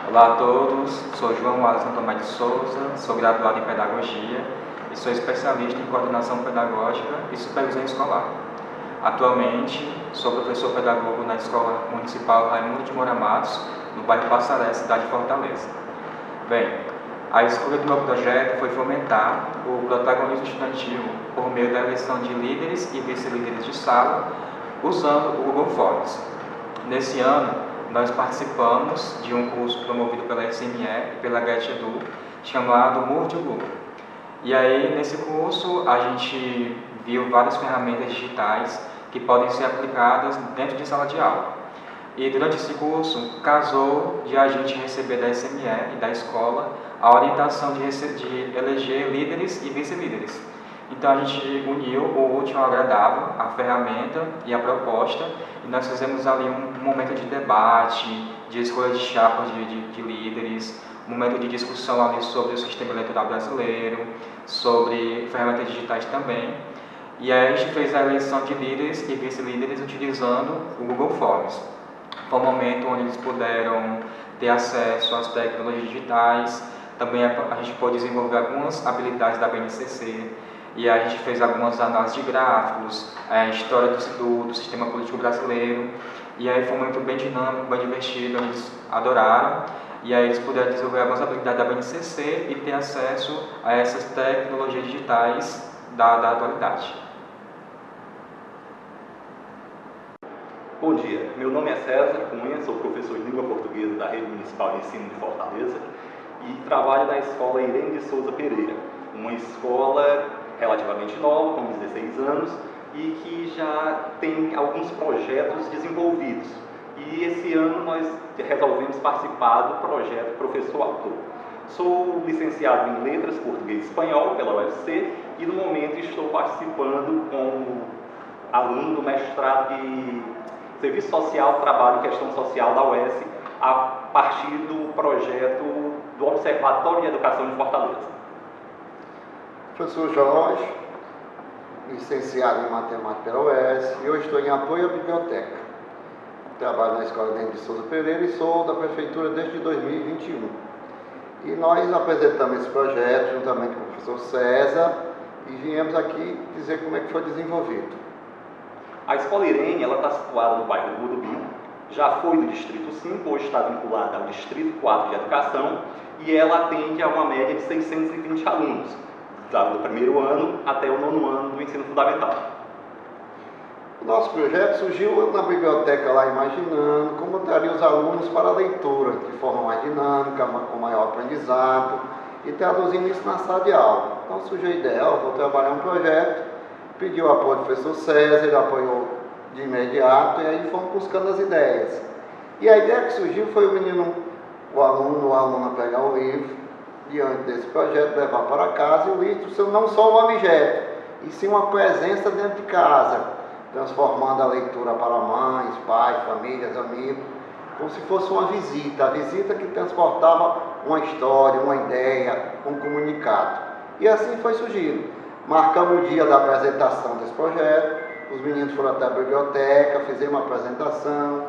Olá a todos, sou João Alisson Tomás de Souza, sou graduado em Pedagogia e sou especialista em coordenação pedagógica e supervisão escolar. Atualmente, sou professor pedagogo na Escola Municipal Raimundo de Moura Matos, no bairro Passaré, cidade de Fortaleza. Bem, a escolha do meu projeto foi fomentar o protagonismo estudantil por meio da eleição de líderes e vice-líderes de sala, usando o Google Forms. Nesse ano, nós participamos de um curso promovido pela SME e pela GetEdu, chamado Move Google. E aí, nesse curso, a gente viu várias ferramentas digitais que podem ser aplicadas dentro de sala de aula. E durante esse curso, casou de a gente receber da SME e da escola a orientação de eleger líderes e vice-líderes. Então a gente uniu o útil ao agradável, a ferramenta e a proposta, e nós fizemos ali um momento de debate, de escolha de chapas de líderes, um momento de discussão ali sobre o sistema eleitoral brasileiro, sobre ferramentas digitais também. E aí a gente fez a eleição de líderes e vice-líderes utilizando o Google Forms. Foi um momento onde eles puderam ter acesso às tecnologias digitais, também a gente pôde desenvolver algumas habilidades da BNCC, e aí a gente fez algumas análises de gráficos, a história do sistema político brasileiro, e aí foi um momento bem dinâmico, bem divertido, eles adoraram, e aí eles puderam desenvolver algumas habilidades da BNCC e ter acesso a essas tecnologias digitais da atualidade. Bom dia, meu nome é César Cunha, sou professor de língua portuguesa da Rede Municipal de Ensino de Fortaleza e trabalho na escola Irene de Souza Pereira, uma escola relativamente nova, com 16 anos, e que já tem alguns projetos desenvolvidos. E esse ano nós resolvemos participar do projeto Professor Autor. Sou licenciado em Letras Português e Espanhol pela UFC e no momento estou participando como aluno do mestrado de Serviço Social, Trabalho e Questão Social da UES, a partir do projeto do Observatório de Educação de Fortaleza. Professor Jorge, licenciado em Matemática pela UES, e hoje estou em apoio à biblioteca. Trabalho na Escola Irene de Souza Pereira e sou da Prefeitura desde 2021. E nós apresentamos esse projeto juntamente com o professor César e viemos aqui dizer como é que foi desenvolvido. A Escola Irene está situada no bairro do Gudubim, já foi do Distrito 5, hoje está vinculada ao Distrito 4 de Educação, e ela atende a uma média de 620 alunos, do primeiro ano até o 9º ano do ensino fundamental. O nosso projeto surgiu na biblioteca lá imaginando como traria os alunos para a leitura de forma mais dinâmica, com maior aprendizado e traduzindo isso na sala de aula. Então surgiu a ideia, vou trabalhar um projeto, pedi o apoio do professor César, ele apoiou de imediato e aí fomos buscando as ideias. E a ideia que surgiu foi o aluno ou a aluna pegar o livro, diante desse projeto, levar para casa, e o livro ser não só um objeto, e sim uma presença dentro de casa, transformando a leitura para mães, pais, famílias, amigos, como se fosse uma visita, a visita que transportava uma história, uma ideia, um comunicado. E assim foi surgindo. Marcamos o dia da apresentação desse projeto, os meninos foram até a biblioteca, fizemos uma apresentação,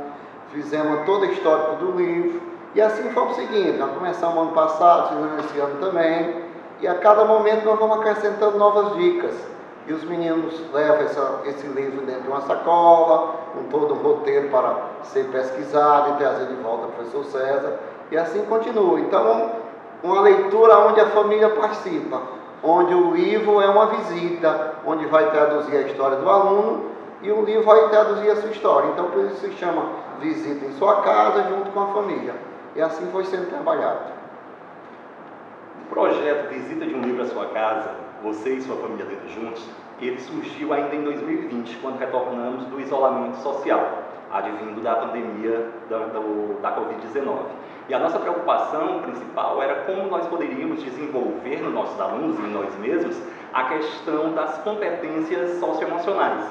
fizemos todo o histórico do livro, e assim fomos seguindo. Nós começamos ano passado, fizemos esse ano também, e a cada momento nós vamos acrescentando novas dicas. E os meninos levam esse livro dentro de uma sacola, com todo um roteiro para ser pesquisado e trazer de volta ao professor César, e assim continua. Então, uma leitura onde a família participa, onde o livro é uma visita, onde vai traduzir a história do aluno, e o livro vai traduzir a sua história. Então, por isso se chama Visita em Sua Casa, junto com a família. E assim foi sendo trabalhado. O projeto Visita de um Livro à Sua Casa, você e sua família lendo juntos, ele surgiu ainda em 2020, quando retornamos do isolamento social, advindo da pandemia da Covid-19. E a nossa preocupação principal era como nós poderíamos desenvolver nos nossos alunos e em nós mesmos a questão das competências socioemocionais.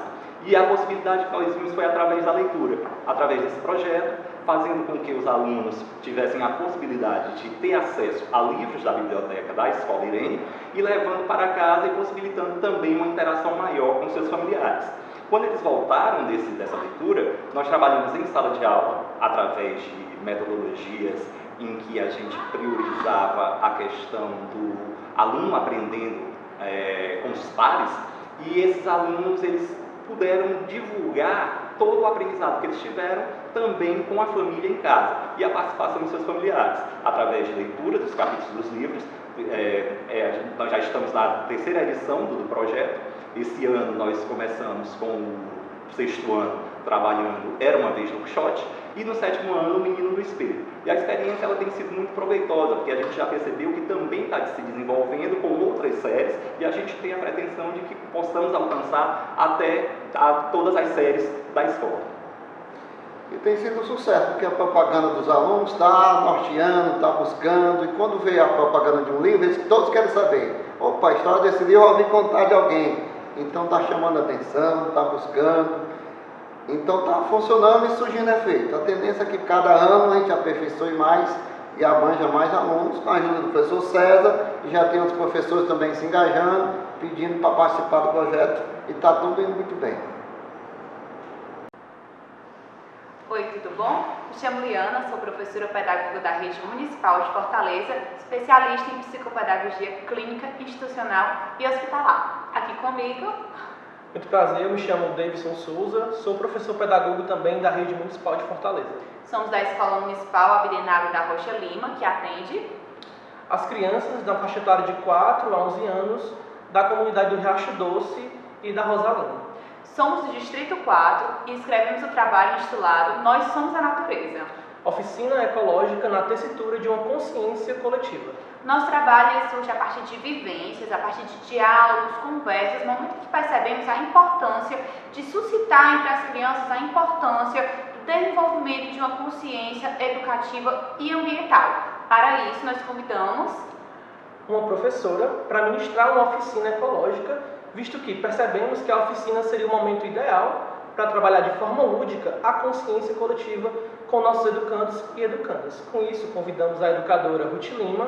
E a possibilidade que nós vimos foi através da leitura, através desse projeto, fazendo com que os alunos tivessem a possibilidade de ter acesso a livros da biblioteca da Escola Irene e levando para casa e possibilitando também uma interação maior com seus familiares. Quando eles voltaram dessa leitura, nós trabalhamos em sala de aula através de metodologias em que a gente priorizava a questão do aluno aprendendo com os pares, e esses alunos eles puderam divulgar todo o aprendizado que eles tiveram também com a família em casa e a participação dos seus familiares, através de leitura dos capítulos dos livros. Nós já estamos na 3ª edição do projeto. Esse ano nós começamos com o 6º ano trabalhando Era Uma Vez no Quixote, e no 7º ano o Menino do Espelho. E a experiência ela tem sido muito proveitosa, porque a gente já percebeu que também está se desenvolvendo com outras séries, e a gente tem a pretensão de que possamos alcançar até todas as séries da escola. E tem sido um sucesso, porque a propaganda dos alunos está norteando, está buscando, e quando vê a propaganda de um livro, eles todos querem saber. Opa, a história desse livro eu ouvi contar de alguém. Então está chamando a atenção, está buscando. Então está funcionando e surgindo efeito. A tendência é que cada ano a gente aperfeiçoe mais e abanja mais alunos, com a ajuda do professor César, e já tem outros professores também se engajando, pedindo para participar do projeto, e está tudo indo muito bem. Oi, tudo bom? Me chamo Liana, sou professora pedagoga da Rede Municipal de Fortaleza, especialista em psicopedagogia clínica, institucional e hospitalar. Aqui comigo... Muito prazer, eu me chamo Davidson Souza, sou professor pedagogo também da Rede Municipal de Fortaleza. Somos da Escola Municipal Abrinário da Rocha Lima, que atende as crianças da faixa etária de 4 a 11 anos da comunidade do Riacho Doce e da Rosalina. Somos do Distrito 4 e escrevemos o trabalho intitulado Nós Somos a Natureza. Oficina ecológica na tessitura de uma consciência coletiva. Nosso trabalho surge a partir de vivências, a partir de diálogos, conversas, momentos que percebemos a importância de suscitar entre as crianças a importância do desenvolvimento de uma consciência educativa e ambiental. Para isso, nós convidamos uma professora para ministrar uma oficina ecológica, visto que percebemos que a oficina seria o momento ideal para trabalhar de forma lúdica a consciência coletiva com nossos educandos e educandas. Com isso, convidamos a educadora Ruth Lima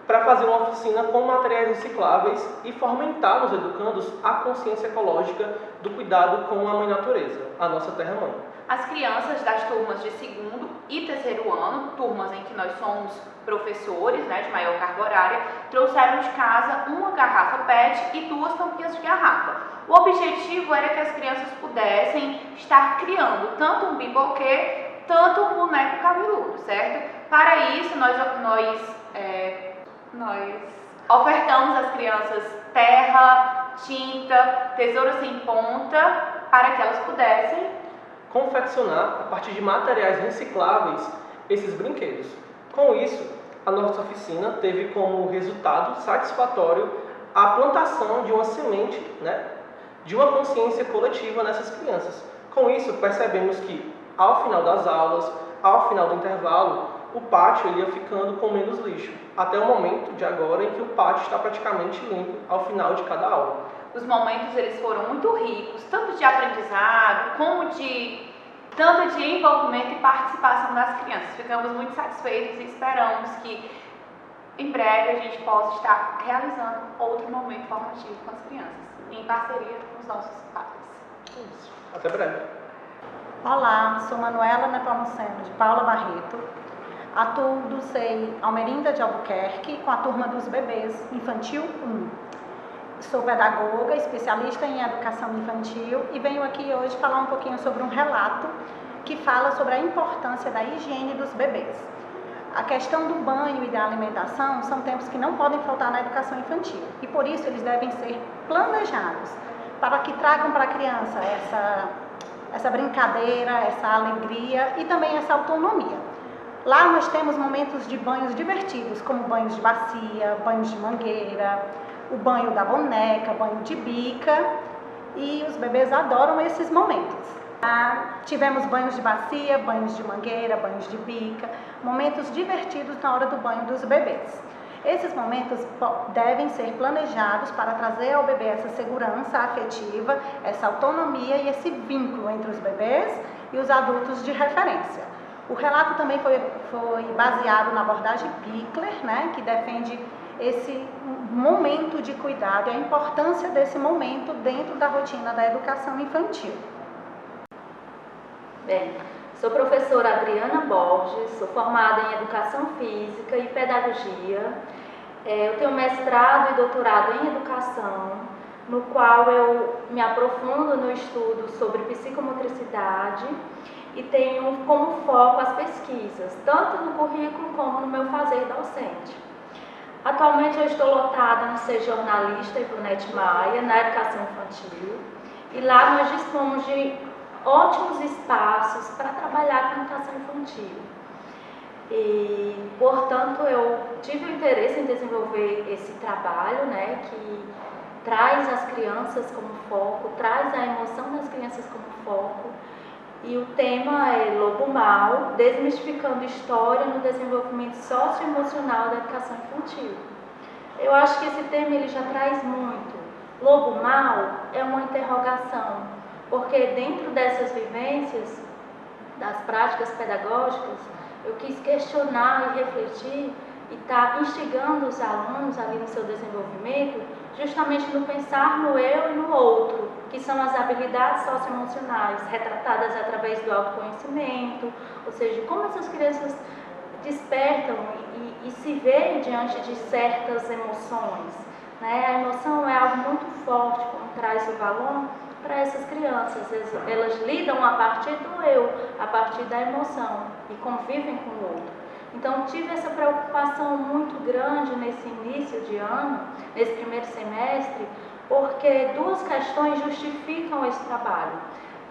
para fazer uma oficina com materiais recicláveis e fomentar nos educandos a consciência ecológica do cuidado com a mãe natureza, a nossa terra-mãe. As crianças das turmas de 2º e 3º ano, turmas em que nós somos professores, de maior carga horária, trouxeram de casa uma garrafa PET e 2 tampinhas de garrafa. O objetivo era que as crianças pudessem estar criando tanto um biboquê, tanto um boneco cabeludo, certo? Para isso, nós ofertamos às crianças terra, tinta, tesouras sem ponta, para que elas pudessem confeccionar, a partir de materiais recicláveis, esses brinquedos. Com isso, a nossa oficina teve como resultado satisfatório a plantação de uma semente, de uma consciência coletiva nessas crianças. Com isso, percebemos que, ao final das aulas, ao final do intervalo, o pátio ia ficando com menos lixo, até o momento de agora em que o pátio está praticamente limpo ao final de cada aula. Os momentos eles foram muito ricos, tanto de aprendizado, como de envolvimento e participação das crianças. Ficamos muito satisfeitos e esperamos que em breve a gente possa estar realizando outro momento formativo com as crianças, em parceria com os nossos pais. Isso. Até breve. Olá, sou Manuela Nepomuceno de Paula Barreto. Atuo do SEI Almerinda de Albuquerque com a turma dos bebês infantil 1. Sou pedagoga, especialista em educação infantil e venho aqui hoje falar um pouquinho sobre um relato que fala sobre a importância da higiene dos bebês. A questão do banho e da alimentação são tempos que não podem faltar na educação infantil e por isso eles devem ser planejados para que tragam para a criança essa brincadeira, essa alegria e também essa autonomia. Lá nós temos momentos de banhos divertidos, como banhos de bacia, banhos de mangueira, o banho da boneca, banho de bica, e os bebês adoram esses momentos. Tivemos banhos de bacia, banhos de mangueira, banhos de bica, momentos divertidos na hora do banho dos bebês. Esses momentos devem ser planejados para trazer ao bebê essa segurança afetiva, essa autonomia e esse vínculo entre os bebês e os adultos de referência. O relato também foi baseado na abordagem Pickler, né, que defende esse momento de cuidado e a importância desse momento dentro da rotina da educação infantil. Bem, sou professora Adriana Borges, sou formada em Educação Física e Pedagogia. Eu tenho mestrado e doutorado em Educação, no qual eu me aprofundo no estudo sobre psicomotricidade e tenho como foco as pesquisas, tanto no currículo como no meu fazer docente. Atualmente eu estou lotada no Ser Jornalista e Brunete Maia, na Educação Infantil, e lá nós dispomos de ótimos espaços para trabalhar com a educação infantil. E, portanto, eu tive o interesse em desenvolver esse trabalho, né, que traz as crianças como foco, traz a emoção das crianças como foco. E o tema é Lobo Mau, desmistificando história no desenvolvimento socioemocional da educação infantil. Eu acho que esse tema ele já traz muito. Lobo Mau é uma interrogação, porque dentro dessas vivências, das práticas pedagógicas, eu quis questionar e refletir e estar instigando os alunos ali no seu desenvolvimento, justamente no pensar no eu e no outro, que são as habilidades socioemocionais, retratadas através do autoconhecimento, ou seja, como essas crianças despertam e se veem diante de certas emoções, né? A emoção é algo muito forte quando traz o valor para essas crianças. Elas lidam a partir do eu, a partir da emoção e convivem com o outro. Então, tive essa preocupação muito grande nesse início de ano, nesse primeiro semestre, porque duas questões justificam esse trabalho.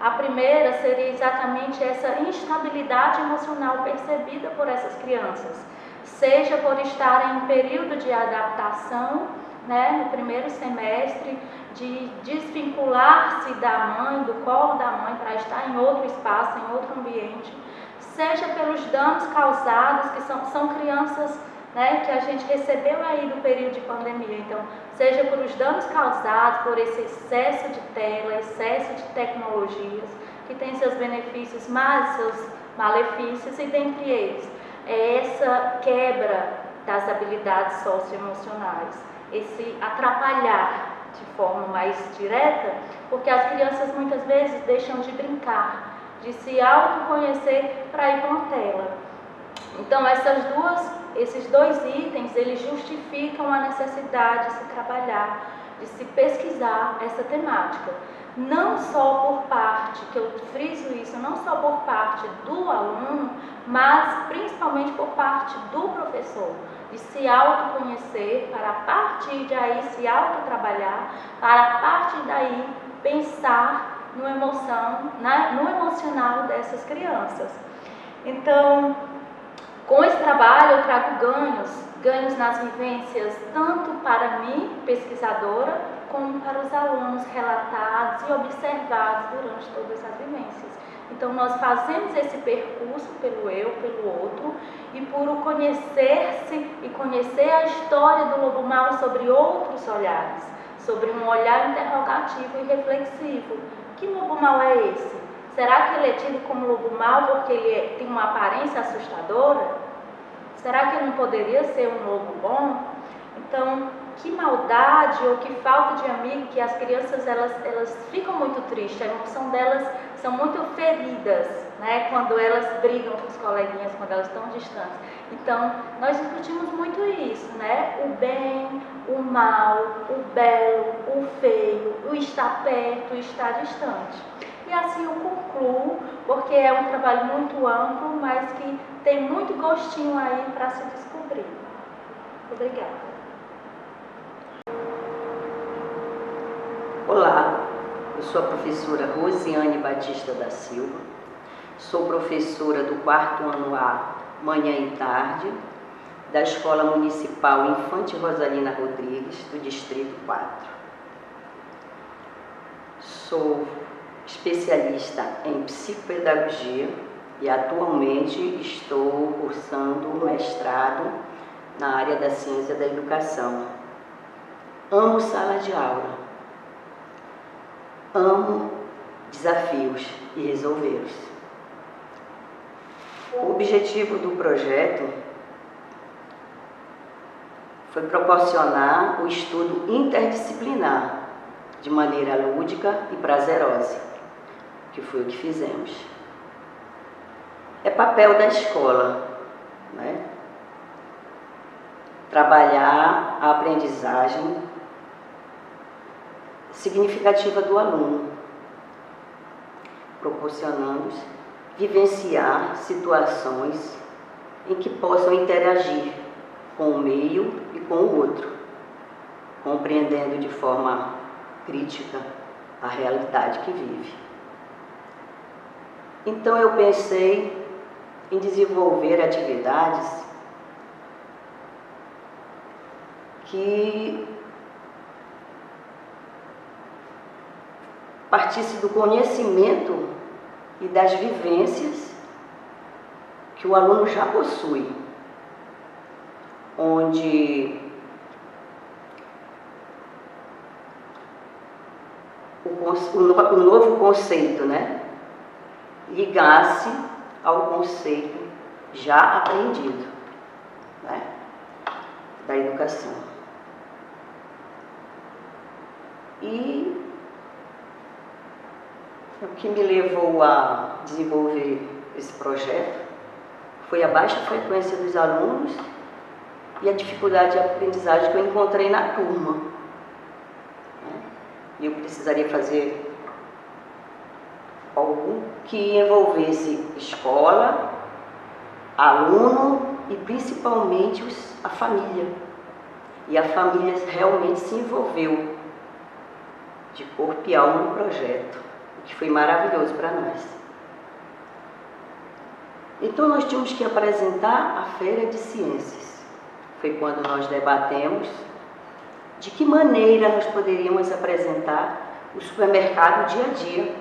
A primeira seria exatamente essa instabilidade emocional percebida por essas crianças, seja por estarem em período de adaptação, né, no primeiro semestre, de desvincular-se da mãe, do colo da mãe, para estar em outro espaço, em outro ambiente, seja pelos danos causados, que são crianças, né, que a gente recebeu aí do período de pandemia. Então, seja por os danos causados por esse excesso de tela, excesso de tecnologias, que tem seus benefícios, mas seus malefícios, e dentre eles, é essa quebra das habilidades socioemocionais, esse atrapalhar de forma mais direta, porque as crianças muitas vezes deixam de brincar, de se autoconhecer para ir com a tela. Então, esses dois itens, eles justificam a necessidade de se trabalhar, de se pesquisar essa temática. Não só por parte, que eu friso isso, não só por parte do aluno, mas principalmente por parte do professor, de se autoconhecer, para a partir daí se autotrabalhar, para a partir daí pensar no emocional dessas crianças. Então, com esse trabalho eu trago ganhos nas vivências, tanto para mim, pesquisadora, como para os alunos relatados e observados durante todas as vivências. Então, nós fazemos esse percurso pelo eu, pelo outro, e por o conhecer-se e conhecer a história do lobo mau sobre outros olhares, sobre um olhar interrogativo e reflexivo. Que lobo mau é esse? Será que ele é tido como lobo mau porque ele tem uma aparência assustadora? Será que ele não poderia ser um lobo bom? Então, que maldade ou que falta de amigo, que as crianças elas ficam muito tristes, a emoção delas são muito feridas, né, quando elas brigam com os coleguinhas, quando elas estão distantes. Então, nós discutimos muito isso, né, o bem, o mal, o belo, o feio, o estar perto, o estar distante. E assim eu concluo, porque é um trabalho muito amplo, mas que tem muito gostinho aí para se descobrir. Obrigada. Olá, eu sou a professora Rosiane Batista da Silva, sou professora do 4º ano A manhã e tarde, da Escola Municipal Infante Rosalina Rodrigues, do Distrito 4. Sou especialista em psicopedagogia e atualmente estou cursando o mestrado na área da ciência da educação. Amo sala de aula, amo desafios e resolvê-los. O objetivo do projeto foi proporcionar o estudo interdisciplinar de maneira lúdica e prazerosa, que foi o que fizemos. É papel da escola, né? Trabalhar a aprendizagem significativa do aluno, proporcionando vivenciar situações em que possam interagir com o meio e com o outro, compreendendo de forma crítica a realidade que vive. Então eu pensei em desenvolver atividades que partisse do conhecimento e das vivências que o aluno já possui, onde o novo conceito, né, ligasse ao conceito já aprendido, né, da educação. E o que me levou a desenvolver esse projeto foi a baixa frequência dos alunos e a dificuldade de aprendizagem que eu encontrei na turma. E eu precisaria fazer algo que envolvesse escola, aluno e principalmente a família. E a família realmente se envolveu de corpo e alma no projeto, o que foi maravilhoso para nós. Então nós tínhamos que apresentar a Feira de Ciências. Foi quando nós debatemos de que maneira nós poderíamos apresentar o supermercado dia a dia.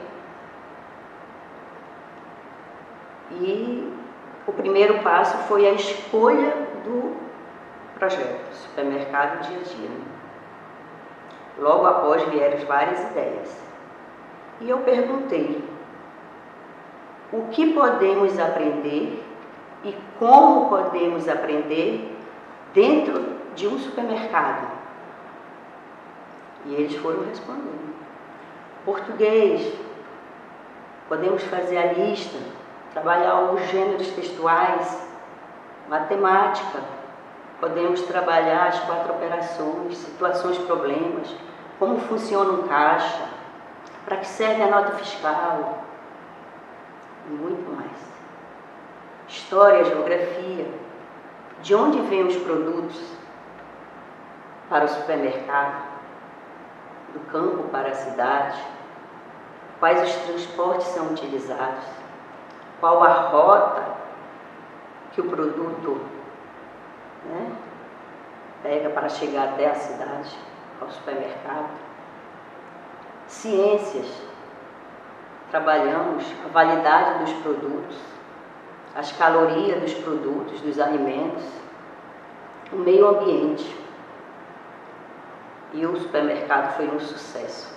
E o primeiro passo foi a escolha do projeto, supermercado dia a dia. Logo após vieram várias ideias. E eu perguntei, o que podemos aprender e como podemos aprender dentro de um supermercado? E eles foram respondendo. Português, podemos fazer a lista, trabalhar os gêneros textuais. Matemática, podemos trabalhar as 4 operações, situações, problemas, como funciona um caixa, para que serve a nota fiscal, e muito mais. História, geografia, de onde vêm os produtos para o supermercado, do campo para a cidade, quais os transportes são utilizados, qual a rota que o produto, né, pega para chegar até a cidade, ao supermercado. Ciências, trabalhamos a validade dos produtos, as calorias dos produtos, dos alimentos, o meio ambiente. E o supermercado foi um sucesso.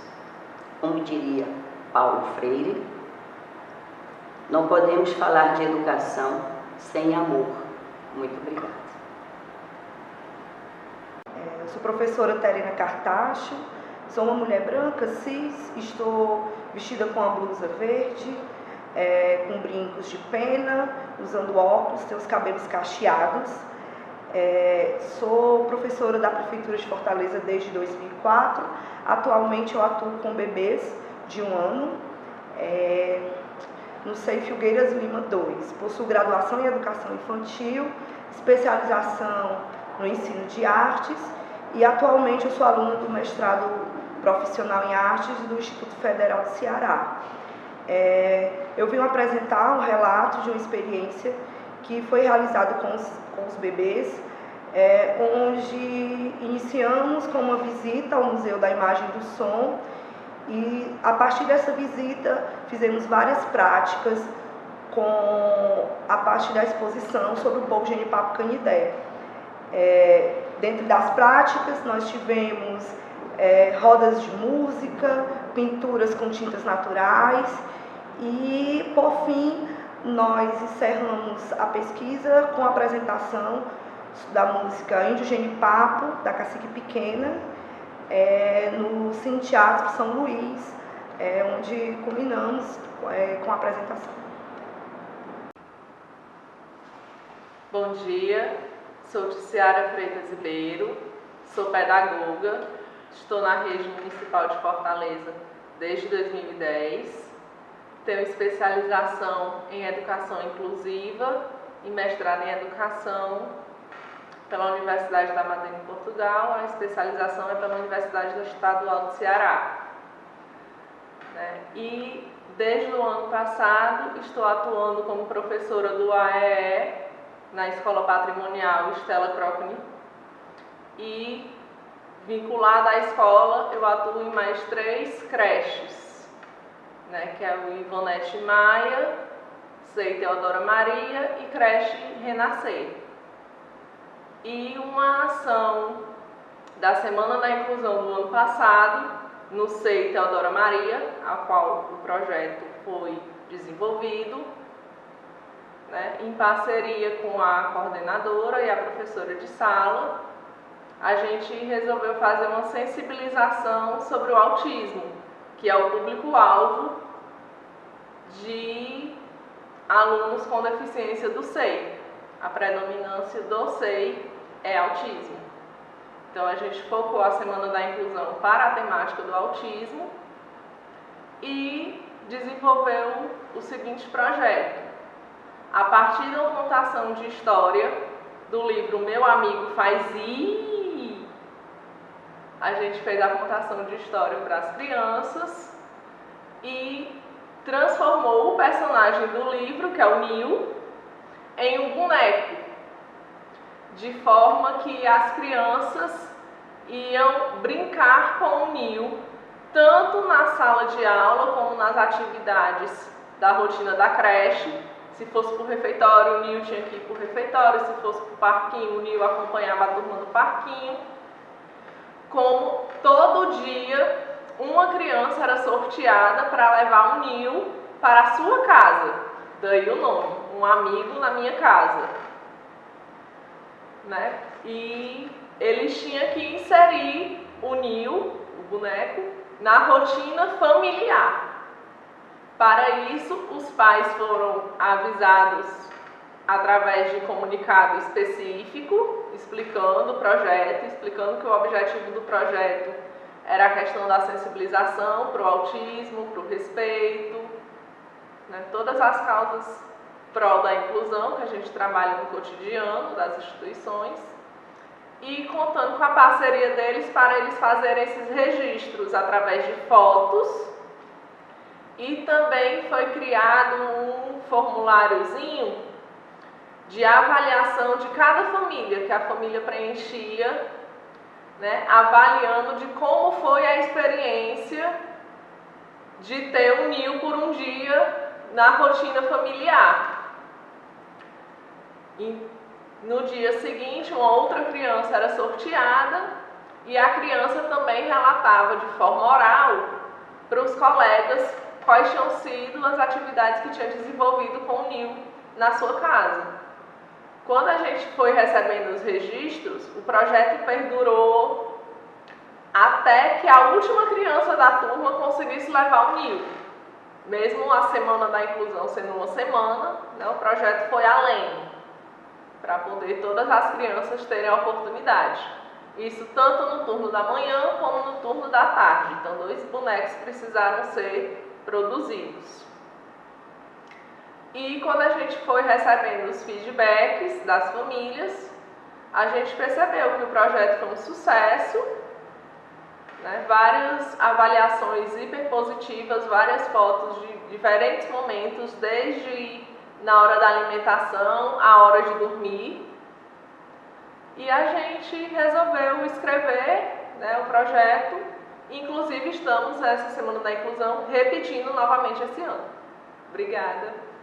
Como diria Paulo Freire, não podemos falar de educação sem amor. Muito obrigada. Eu sou professora Terena Cartacho, sou uma mulher branca, cis, estou vestida com a blusa verde, com brincos de pena, usando óculos, tenho os cabelos cacheados. Sou professora da Prefeitura de Fortaleza desde 2004. Atualmente eu atuo com bebês de 1 ano, no CEI Filgueiras Lima 2. Possuo graduação em Educação Infantil, especialização no ensino de artes e atualmente eu sou aluna do mestrado profissional em artes do Instituto Federal do Ceará. Eu vim apresentar um relato de uma experiência que foi realizado com os bebês, onde iniciamos com uma visita ao Museu da Imagem e do Som, e a partir dessa visita fizemos várias práticas a partir da exposição sobre o povo Genipapo Canidé. Dentro das práticas nós tivemos rodas de música, pinturas com tintas naturais e, por fim, nós encerramos a pesquisa com a apresentação da música Índio Genipapo, da Cacique Pequena, no Cine Teatro São Luís, onde culminamos com a apresentação. Bom dia, sou Ticiara Freitas Ribeiro, sou pedagoga, estou na Rede Municipal de Fortaleza desde 2010, tenho especialização em Educação Inclusiva e mestrado em Educação pela Universidade da Madeira em Portugal, a especialização é pela Universidade Estadual do Ceará. E desde o ano passado estou atuando como professora do AEE na Escola Patrimonial Stella Crockney e, vinculada à escola, eu atuo em mais 3 creches, que é o Ivonete Maia, Sei Teodora Maria e creche Renascer. E uma ação da Semana da Inclusão do ano passado, no Sei Teodora Maria, a qual o projeto foi desenvolvido, em parceria com a coordenadora e a professora de sala, a gente resolveu fazer uma sensibilização sobre o autismo, que é o público-alvo de alunos com deficiência do SEI. A predominância do SEI é autismo. Então a gente focou a Semana da Inclusão para a temática do autismo e desenvolveu o seguinte projeto. A partir da contação de história do livro Meu Amigo Faz I, a gente fez a contação de história para as crianças e transformou o personagem do livro, que é o Nil, em um boneco, de forma que as crianças iam brincar com o Nil, tanto na sala de aula como nas atividades da rotina da creche. Se fosse para o refeitório, o Nil tinha que ir para o refeitório, se fosse para o parquinho, o Nil acompanhava a turma do parquinho. Como todo dia, uma criança era sorteada para levar o Nil para a sua casa, daí o nome, um amigo na minha casa. E eles tinham que inserir o Nil, o boneco, na rotina familiar. Para isso, os pais foram avisados através de comunicado específico, explicando o projeto, explicando que o objetivo do projeto era a questão da sensibilização para o autismo, para o respeito, todas as causas pró da inclusão que a gente trabalha no cotidiano das instituições, e contando com a parceria deles para eles fazerem esses registros através de fotos. E também foi criado um formuláriozinho de avaliação de cada família, que a família preenchia, avaliando de como foi a experiência de ter um Nil por um dia na rotina familiar. E no dia seguinte, uma outra criança era sorteada e a criança também relatava de forma oral para os colegas quais tinham sido as atividades que tinha desenvolvido com o Nil na sua casa. Quando a gente foi recebendo os registros, o projeto perdurou até que a última criança da turma conseguisse levar o Nil. Mesmo a Semana da Inclusão sendo uma semana, o projeto foi além, para poder todas as crianças terem a oportunidade. Isso tanto no turno da manhã como no turno da tarde. Então, 2 bonecos precisaram ser produzidos. E quando a gente foi recebendo os feedbacks das famílias, a gente percebeu que o projeto foi um sucesso, várias avaliações hiperpositivas, várias fotos de diferentes momentos, desde na hora da alimentação, a hora de dormir. E a gente resolveu escrever, né, o projeto. Inclusive estamos, essa Semana da Inclusão, repetindo novamente esse ano. Obrigada.